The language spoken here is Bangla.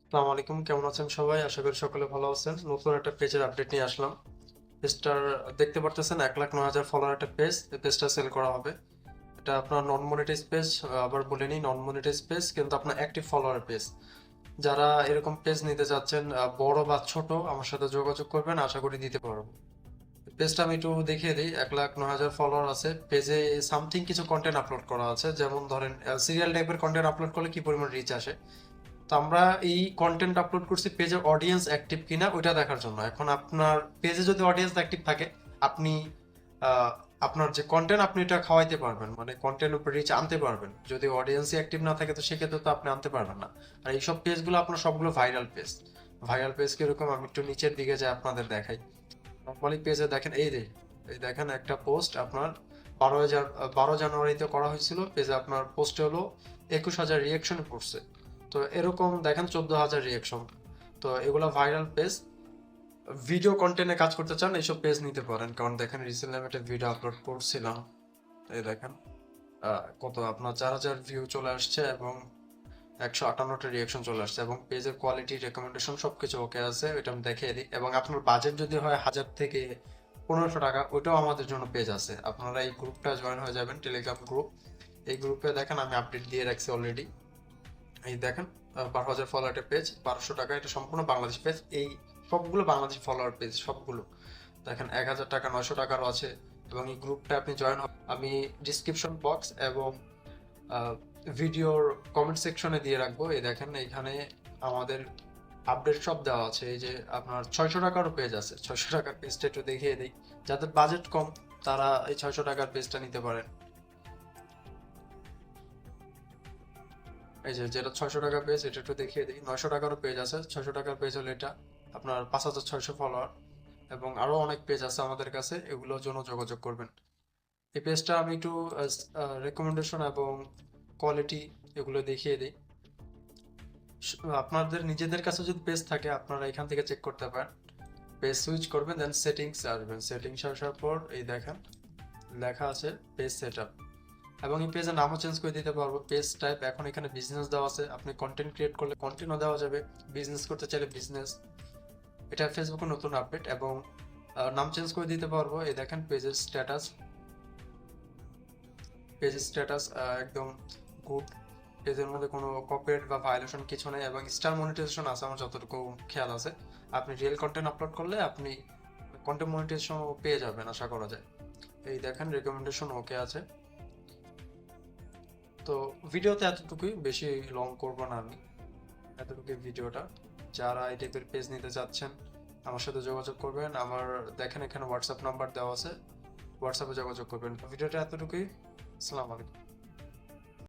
আসসালামু আলাইকুম, কেমন আছেন সবাই? আশা করি সকলে ভালো আছেন। নতুন একটা পেজের আপডেট নিয়ে আসলাম। পেজটার দেখতে পারতেছেন 1,09,000 ফলোয়ার একটা পেজ। এই পেজটা সেল করা হবে। এটা আপনার নন মনিটাইজ পেজ। আবার বলে নিই, নন মনিটাইজ পেজ কিন্তু আপনার অ্যাক্টিভ ফলোয়ার পেজ। যারা এরকম পেজ নিতে চাচ্ছেন, বড় বা ছোট, আমার সাথে যোগাযোগ করবেন, আশা করি দিতে পারবো। পেজটা আমি একটু দেখিয়ে দিই। 1,09,000 ফলোয়ার আছে পেজে। সামথিং কিছু কন্টেন্ট আপলোড করা আছে, যেমন ধরেন সিরিয়াল টাইপের কন্টেন্ট আপলোড করলে কি পরিমাণ রিচ আসে। তো আমরা এই কন্টেন্ট আপলোড করছি পেজের অডিয়েন্স অ্যাক্টিভ কিনা ওইটা দেখার জন্য। এখন আপনার পেজে যদি অডিয়েন্স অ্যাক্টিভ থাকে, আপনি আহ, আপনার যে কন্টেন্ট আপনি এটা খাওয়াইতে পারবেন, মানে কন্টেন্ট উপর রিচ আনতে পারবেন। যদি অডিয়েন্সই অ্যাক্টিভ না থাকে তো সেক্ষেত্রে তো আপনি আনতে পারবেন না। আর এইসব পেজগুলো আপনার সবগুলো ভাইরাল পেজ। ভাইরাল পেজ কিরকম, আমি একটু নিচের দিকে যাই আপনাদের দেখাই। নর্মালি পেজে দেখেন, এই দেখেন একটা পোস্ট আপনার 12 জানুয়ারিতে করা হয়েছিল। পেজে আপনার পোস্টে হলো 21,000 রিয়াকশন পড়ছে। তো এরকম দেখেন 14,000 রিয়াকশন। তো এগুলা ভাইরাল পেজ। ভিডিও কন্টেন্টে কাজ করতে চান, এইসব পেজ নিতে পারেন। কারণ দেখেন রিসেন্টলি আমি একটা ভিডিও আপলোড করছিলাম। এই দেখেন কত আপনার 4,000 ভিউ চলে আসছে এবং 158টা রিয়াকশন চলে আসছে, এবং পেজের কোয়ালিটি, রেকমেন্ডেশন সবকিছু ওকে আছে। এটা আমি দেখিয়ে দিই। এবং আপনার বাজেট যদি হয় 1,000 থেকে 1,500 টাকা, ওইটাও আমাদের জন্য পেজ আছে। আপনারা এই গ্রুপটা জয়েন হয়ে যাবেন, টেলিগ্রাম গ্রুপ। এই গ্রুপে দেখেন আমি আপডেট দিয়ে রাখছি অলরেডি। এই দেখেন 12,000 ফলোয়ারের পেজ, 1,200 টাকা। এটা সম্পূর্ণ বাংলাদেশ পেজ। এই সবগুলো বাংলাদেশ ফলোয়ার পেজ সবগুলো। দেখেন 1,000 টাকা, 900 টাকারও আছে। এবং এই গ্রুপটা আপনি জয়েন, আমি ডিসক্রিপশন বক্স এবং ভিডিওর কমেন্ট সেকশনে দিয়ে রাখবো। এই দেখেন এইখানে আমাদের আপডেট সব দেওয়া আছে। এই যে আপনার 600 টাকারও পেজ আছে। 600 টাকার পেজটা একটু দেখিয়ে দিই। যাদের বাজেট কম তারা এই 600 টাকার পেজটা নিতে পারেন। এই যে যেটা 600 টাকা পেজ, এটা একটু দেখিয়ে দিই। 900 টাকারও পেজ আছে। 600 টাকার পেজ হলো এটা। আপনার 5,600 ফলোয়ার। এবং আরো অনেক পেজ আছে আমাদের কাছে, এগুলোর জন্য যোগাযোগ করবেন। এই পেজটা আমি একটু রেকমেন্ডেশন এবং কোয়ালিটি এগুলো দেখিয়ে দিই। আপনাদের নিজেদের কাছে যদি পেজ থাকে আপনারা এখান থেকে চেক করতে পারেন। পেজ সুইচ করবেন, দেন সেটিংস আসবেন। সেটিংস আসার পর এই দেখেন লেখা আছে পেজ সেটআপ। এবং এই পেজের নামও চেঞ্জ করে দিতে পারবো। পেজ টাইপ এখন এখানে বিজনেস দেওয়া আছে। আপনি কন্টেন্ট ক্রিয়েট করলে কন্টেন্টও দেওয়া যাবে, বিজনেস করতে চাইলে বিজনেস। এটা ফেসবুকের নতুন আপডেট। এবং নাম চেঞ্জ করে দিতে পারবো। এই দেখেন পেজের স্ট্যাটাস। পেজের স্ট্যাটাস একদম গুড। পেজের মধ্যে কোনো কপিরাইট বা ভায়োলেশন কিছু নেই, এবং স্টার মনিটাইজেশন আছে আমার যতটুকু খেয়াল আছে। আপনি রিয়েল কন্টেন্ট আপলোড করলে আপনি কন্টেন্ট মনিটাইজেশন পেয়ে যাবেন আশা করা যায়। এই দেখেন রেকমেন্ডেশন ওকে আছে। তো ভিডিওতে এতটুকুই, বেশি লং করব না আমি। এতটুকুই ভিডিওটা। যারা এই টাইপের পেজ নিতে চাচ্ছেন আমার সাথে যোগাযোগ করবেন। আমার দেখেন এখানে হোয়াটসঅ্যাপ নাম্বার দেওয়া আছে, হোয়াটসঅ্যাপে যোগাযোগ করবেন। ভিডিওটা এতটুকুই। আসসালামু আলাইকুম।